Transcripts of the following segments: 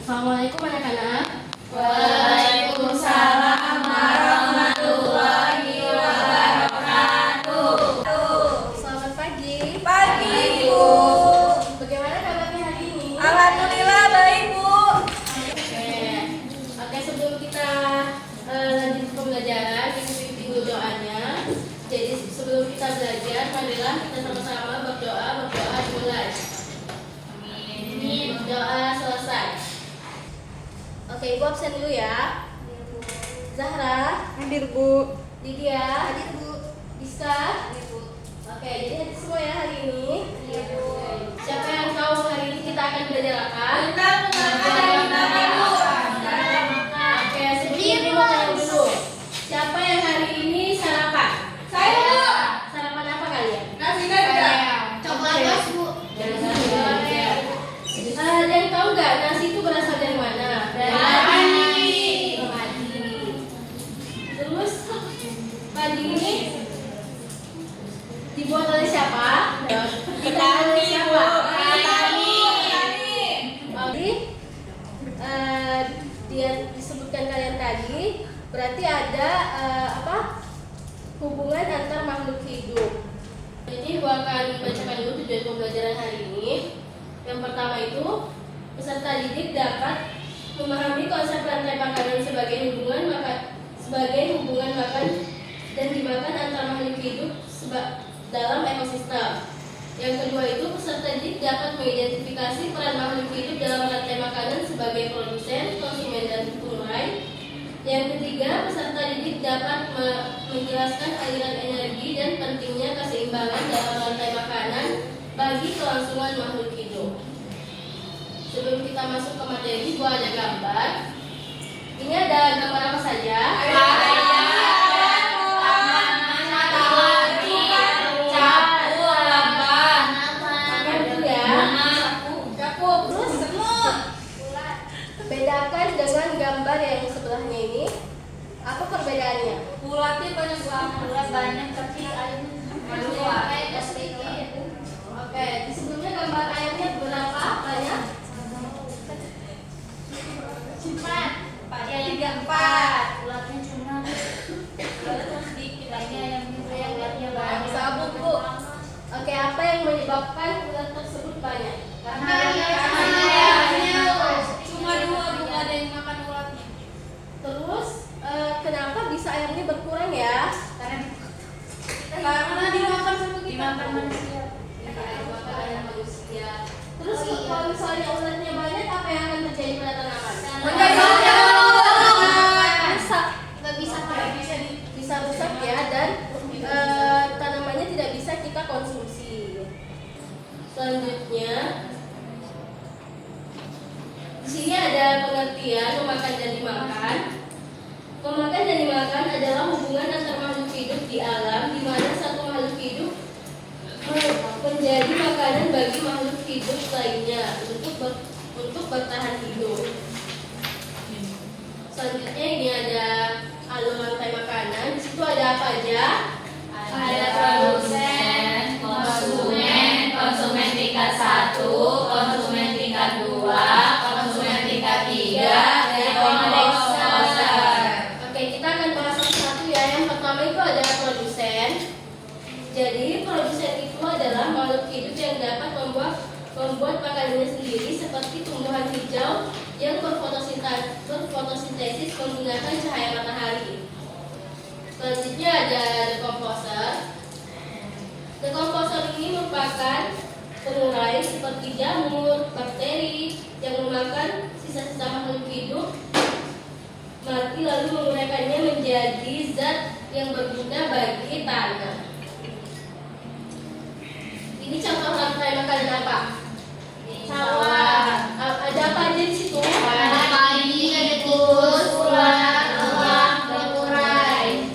Assalamualaikum anak-anak. Waalaikumsalam warahmatullahi wabarakatuh. Selamat pagi. Pagi, Ibu. Bagaimana kabarnya hari ini? Alhamdulillah baik, Bu. Oke, sebelum kita lanjut ke pembelajaran, ikuti dulu doanya. Jadi sebelum kita belajar, marilah kita sama-sama berdoa dimulai. Amin. Doa selesai. Oke, Ibu absen dulu ya. Zahra. Hadir, Bu. Lydia. Hadir, Bu. Bisa? Hadir, Bu. Oke, jadi hadir semua ya hari ini. Iya, Bu. Siapa yang tahu hari ini kita akan belajar apa? Kita mengenai Bu. Oke, sebelum ini mau tanya dulu. Siapa yang hari ini sarapan? Saya, Bu. Sarapan apa kalian? Nasi ganda. Coklat gas, Bu. Ada yang tahu nggak nasi itu berasal dari mana? Padi. Terus padi ini dibuat oleh siapa? Petani, Siapa? Bu. Petani. Jadi dia disebutkan kalian tadi berarti ada hubungan antar makhluk hidup. Jadi gua akan bacakan dulu tujuan pembelajaran hari ini. Yang pertama itu peserta didik dapat memahami konsep rantai makanan sebagai hubungan makan dan dimakan antar makhluk hidup dalam ekosistem. Yang kedua itu peserta didik dapat mengidentifikasi peran makhluk hidup dalam rantai makanan sebagai produsen, konsumen, dan pengurai. Yang ketiga, peserta didik dapat menjelaskan aliran energi dan pentingnya keseimbangan dalam rantai makanan bagi kelangsungan makhluk hidup. Sebelum kita masuk ke materi, gua ada gambar. Ini ada gambar apa saja? Bedakan dengan gambar yang sebelahnya ini. Apa perbedaannya? Bulatnya banyak banget. Bulat banyak tapi airnya sedikit. Oke, di sebelumnya gambar airnya berapa banyak? 4. Bulatnya cuma sedikit lagi ayamnya banyak. Sabun, Bu. Oke, apa yang menyebabkan ulat tersebut banyak? Karena ayamnya cuma 2, bukan ada yang makan ulatnya. Terus kenapa bisa ayamnya berkurang ya? Karena dimakan sama kita. Dimakan manusia. Dimakan ayam manusia. Terus kalau misalnya ulatnya banyak, apa yang akan terjadi pada tanaman? Bisa rusak ya, dan tanamannya tidak bisa kita konsumsi. Selanjutnya, di sini ada pengertian memakan dan dimakan. Memakan dan dimakan adalah hubungan antar makhluk hidup di alam, di mana satu makhluk hidup menjadi makanan bagi makhluk hidup lainnya untuk bertahan hidup. Selanjutnya ini ada alur rantai makanan. Di situ ada apa aja? Ada produsen, konsumen tingkat 1, konsumen tingkat 2, konsumen tingkat 3, dan komposer. Oke, kita akan bahas satu-satu ya. Yang pertama itu ada produsen. Jadi produsen itu adalah makhluk hidup yang dapat membuat makanannya sendiri, seperti tumbuhan hijau yang berfotosintesis menggunakan cahaya matahari. Selanjutnya ada decomposer. Decomposer ini merupakan pengurai seperti jamur, bakteri yang memakan sisa-sisa makhluk hidup mati lalu menguraikannya menjadi zat yang berguna bagi tanah. Ini contoh rantai makanan apa? Sawah. Ada apa aja di situ? Ada padi, ada tikus, ulat, elang, dan urai.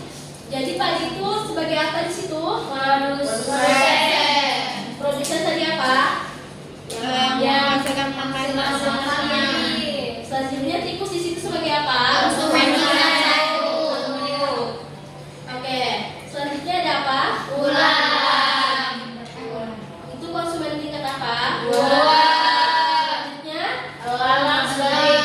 Jadi padi itu sebagai apa di situ? Produsen. Produsen tadi apa? Yang menghasilkan makanan. Selanjutnya tikus di situ sebagai apa? Konsumen tingkat 1. Oke. Selanjutnya ada apa? Ulat. Itu konsumen tingkat apa? 2. Selanjutnya Elang sebagai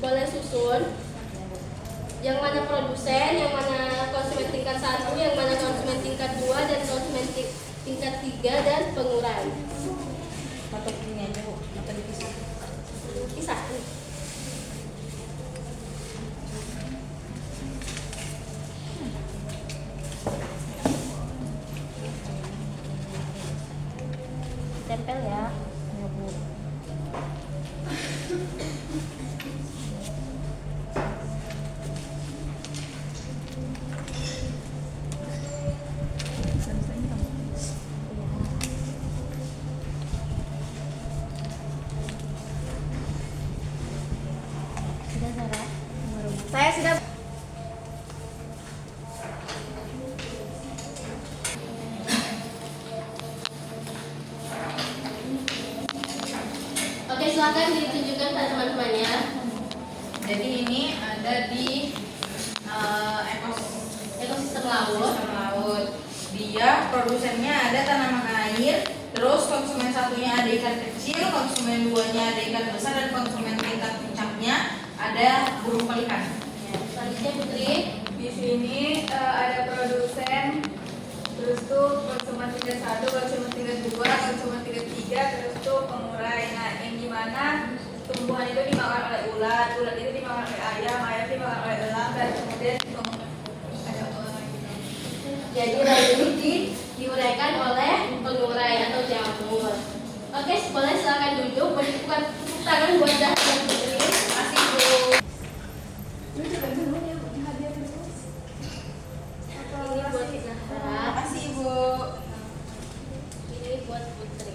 boleh susun. Yang mana produsen, yang mana konsumen tingkat 1, yang mana konsumen tingkat 2, dan konsumen tingkat 3, dan pengurai. Atau ini aja Bu, atau dipisah. Pisah. Tempel ya. Ya Bu. Sudah Zara? Saya sudah. Oke, silakan ditunjukkan pada teman-temannya. Jadi ini ada di Ekosistem laut. ekosistem laut. Dia produsennya ada tanaman air, terus konsumen satunya ada ikan kecil, konsumen duanya ada ikan besar, dan konsumen tingkat puncaknya ada burung pelikan. Selanjutnya Putri. Di sini ada produsen, terus tuh konsumen tingkat 1, konsumen tingkat 2, konsumen tingkat 3, terus tuh pengurai. Nah, yang dimana tumbuhan itu dimakan oleh ulat, ulat itu dimakan oleh ayam, ayam dimakan oleh elang, dan kemudian ada orang. Jadi lalu ini diuraikan oleh pengurai atau jamur. Oke, boleh silakan duduk. Beri tepuk tangan buat Zahra dan Putri. Masih Bu. Ini buat Zahra. Makasih Bu. Ini buat Putri.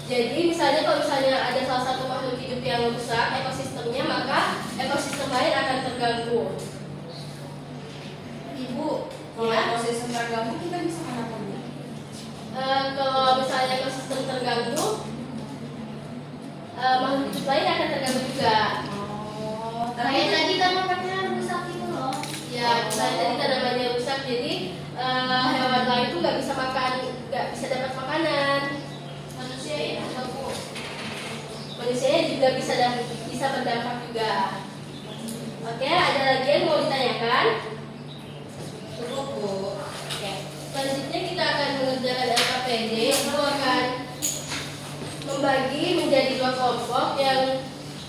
Jadi misalnya kalau misalnya ada salah satu makhluk hidup yang rusak ekosistemnya, maka ekosistem lain akan terganggu. Ibu, kalau Ya. ekosistem terganggu kita bisa kenapa Bu? Kalau misalnya ekosistem terganggu, makhluk hidup lain akan terganggu juga. Oh, Kayak tadi kan makannya rusak itu loh. Ya, misalnya tadi tanamannya rusak, jadi hewan lain tuh nggak bisa makan, nggak bisa dapat makanan. Manusia ya, Bu. Manusianya juga bisa berdampak juga. Oke, ada lagi yang mau ditanyakan? cukup Bu. Oke. Selanjutnya kita akan mengerjakan LKPD. Itu akan membagi menjadi 2 kelompok. Yang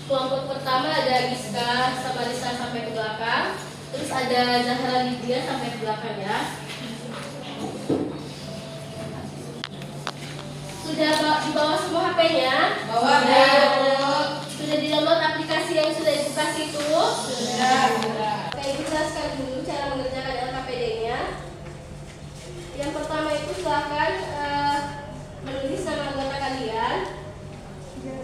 kelompok pertama ada Giska sama Risa sampai ke belakang. Terus ada Zahra Lydia sampai ke belakang ya. Sudah dibawa semua HP-nya? Bawa Bu. Sudah di-download aplikasi yang sudah Ibu kasih itu? Sudah. Oke, Ibu jelaskan dulu cara mengerjakan LKPD-nya. Yang pertama itu silakan menulis nama anggota kalian.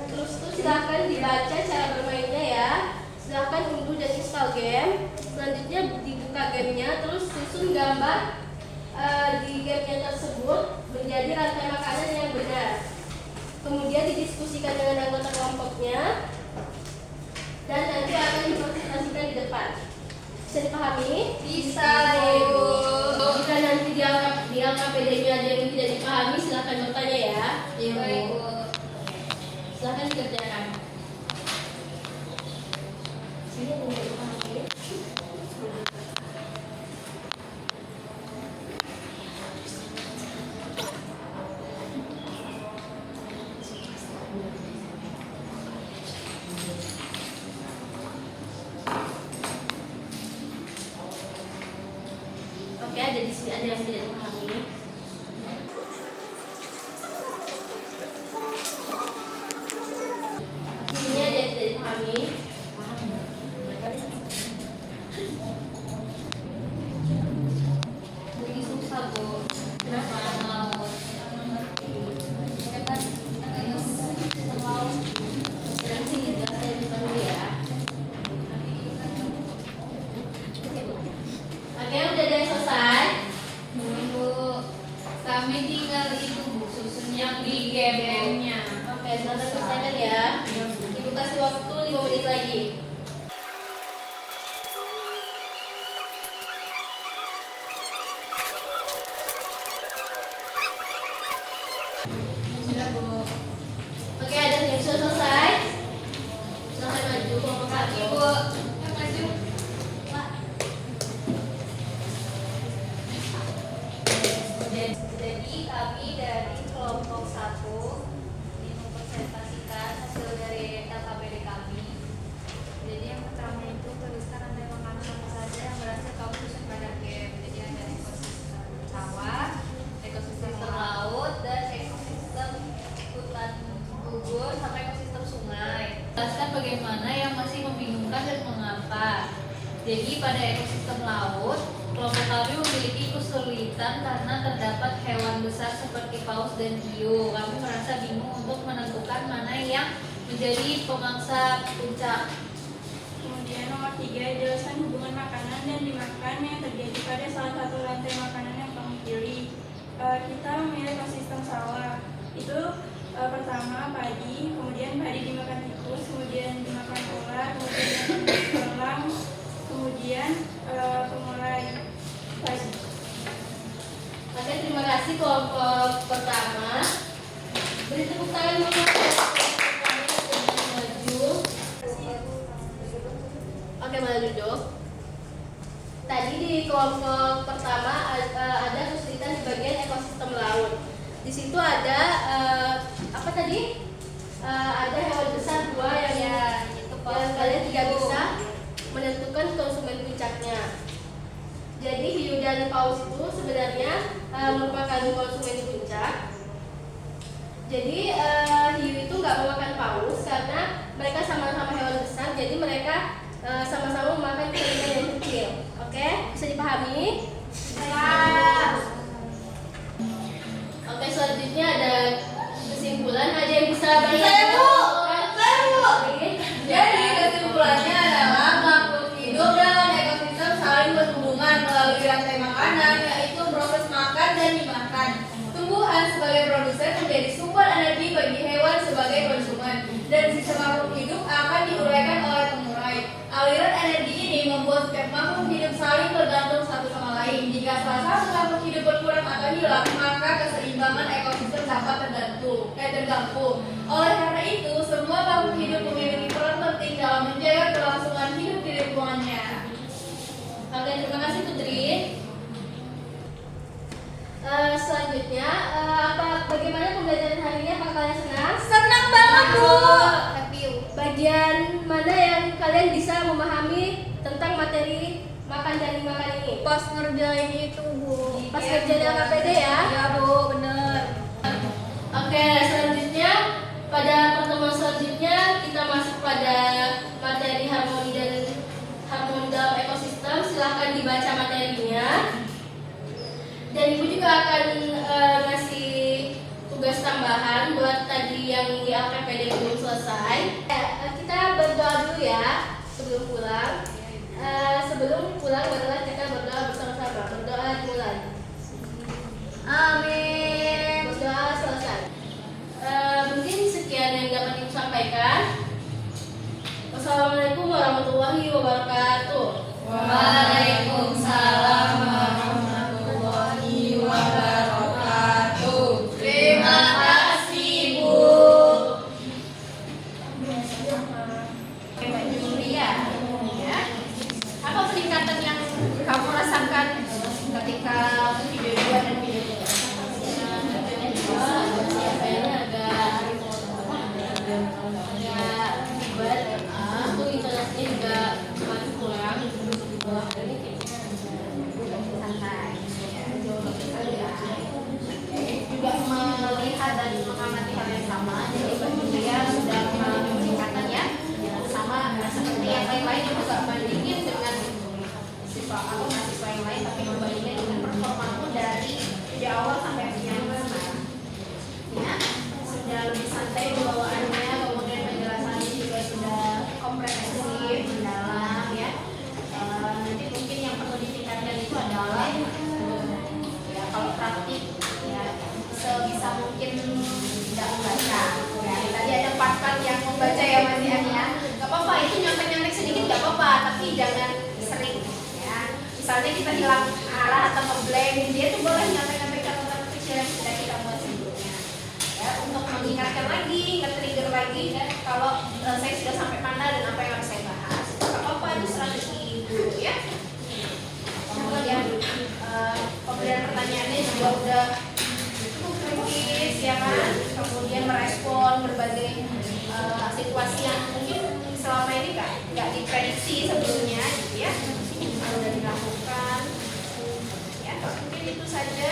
Terus tuh silakan dibaca cara bermainnya ya. Silakan unduh dan install game. Selanjutnya dibuka gamenya, terus susun gambar di gamenya tersebut menjadi rantai makanan yang benar. Kemudian didiskusikan dengan anggota kelompoknya dan nanti akan dipresentasikan di depan. Bisa dipahami? Bisa Bu. Jika nanti di LKPD-nya ada yang tidak dipahami, silakan bertanya ya. Iya Bu. Silakan dikerjakan. Sini yang tidak dipahami. Oke, ada di sini ada yang tidak dipahami. Ini ada yang tidak dipahami. Jadi susah Bu. Kenapa? Laut. Kan sistem laut. Nanti juga saya buka dulu ya. Oke, udah ada yang selesai. Bu, kami tinggal itu Bu, susun yang di game-nya. Oke, silakan selesaikan ya. Ibu kasih waktu 5 menit lagi. Sudah Bu. Oke, ada yang sudah selesai. Silakan maju kelompok kaki Bu. Jelaskan bagaimana yang masih membingungkan dan mengapa. Jadi pada ekosistem laut, kelompok kami memiliki kesulitan karena terdapat hewan besar seperti paus dan hiu. Kami merasa bingung untuk menentukan mana yang menjadi pemangsa puncak. Kemudian nomor 3, jelaskan hubungan makanan dan dimakan yang terjadi pada salah satu rantai makanan yang kamu pilih. Kita memilih ekosistem sawah. Itu pertama padi, kemudian padi dimakan tikus, kemudian dimakan ular, kemudian belang, kemudian pengurai padi. Oke, terima kasih kelompok pertama. Beri tepuk tangan untuk maju. Oke, boleh duduk. Tadi di kelompok pertama ada kesulitan di bagian ekosistem laut. Di situ ada apa tadi? Ada hewan besar 2 yang kalian tidak bisa menentukan konsumen puncaknya. Jadi hiu dan paus itu sebenarnya merupakan konsumen puncak. Jadi hiu itu nggak memakan paus karena mereka sama-sama hewan besar. Jadi mereka sama-sama memakan telinga yang kecil. Oke, bisa dipahami? Oke, selanjutnya ada kesimpulan. Ada yang bisa bantu? Saya, Bu. Oke. Jadi kesimpulannya adalah makhluk hidup dalam ekosistem saling berhubungan melalui rantai makanan, yaitu proses makan dan dimakan. Tumbuhan sebagai produsen menjadi sumber energi bagi hewan sebagai konsumen, dan sistem makhluk hidup akan diuraikan oleh pengurai. Aliran energi ini membuat setiap makhluk hidup saling bergantung satu sama lain. Jika salah satu makhluk hidup berkurang atau hilang, maka keseimbangan ekosistem dapat terganggu. Oleh karena itu, semua makhluk hidup memiliki peran penting dalam menjaga kelangsungan hidup di lingkungannya. Oke, terima kasih Putri. Selanjutnya, bagaimana pembelajaran hari ini? Apakah kalian senang? Senang banget, Bu. Bagian mana yang kalian bisa memahami tentang materi makan dan dimakan ini? Pas ngerjain itu, Bu. Pas kerja dalam KPD ya? Iya, Bu, bener. Oke, selanjutnya pada pertemuan selanjutnya kita masuk pada materi harmoni dalam ekosistem. Silahkan dibaca materinya. Dan Ibu juga akan ngasih tugas tambahan buat tadi yang di LKPD belum selesai. Kita berdoa dulu ya sebelum pulang. Sebelum pulang adalah kita berdoa bersama-sama. Berdoa dimulai. Amin. Berdoa selesai. Mungkin sekian yang dapat Ibu sampaikan. Wassalamualaikum warahmatullahi wabarakatuh. Waalaikumsalam warahmatullahi wabarakatuh. Terima kasih, Bu. Mbak Julia, ya. Apa peningkatan yang kamu rasakan ketika video 2 dan video 3? Kayaknya agak ribet. Itu intonasinya juga masih kurang. Ini kayaknya Santai. Juga melihat dan mengamati hal yang sama. Jadi Mbak Julia sudah mengalami peningkatan ya, sama seperti yang lain-lain yang juga bandingin dengan siswa atau mahasiswa yang lain, tapi membandingin dengan performaku dari awal sampai akhirnya sekarang. Ya, sudah lebih santai bawaannya, kemudian penjelasannya juga sudah komprehensif, mendalam ya. Nanti mungkin yang perlu ditingkatkan itu adalah ya kalau praktik ya sebisa mungkin tidak membaca. Ya, tadi ada part-part yang membaca ya Mas ya. Gak apa-apa, itu nyontek-nyontek sedikit gak apa-apa, tapi jangan sering ya. Misalnya kita hilang arah atau ngeblank, dia tuh boleh nyontek-nyontek catatan kecil yang sudah kita buat sebelumnya. Ya, untuk mengingatkan lagi, nge-trigger lagi dan kalau saya sudah sampai mana dan apa yang harus saya bahas. Gak apa-apa, itu strategi dulu ya. Kemudian pemberian pertanyaannya juga udah cukup kritis ya kan, kemudian merespon berbagai situasi yang mungkin selama ini nggak diprediksi sebelumnya gitu ya, sudah dilakukan ya. Mungkin itu saja.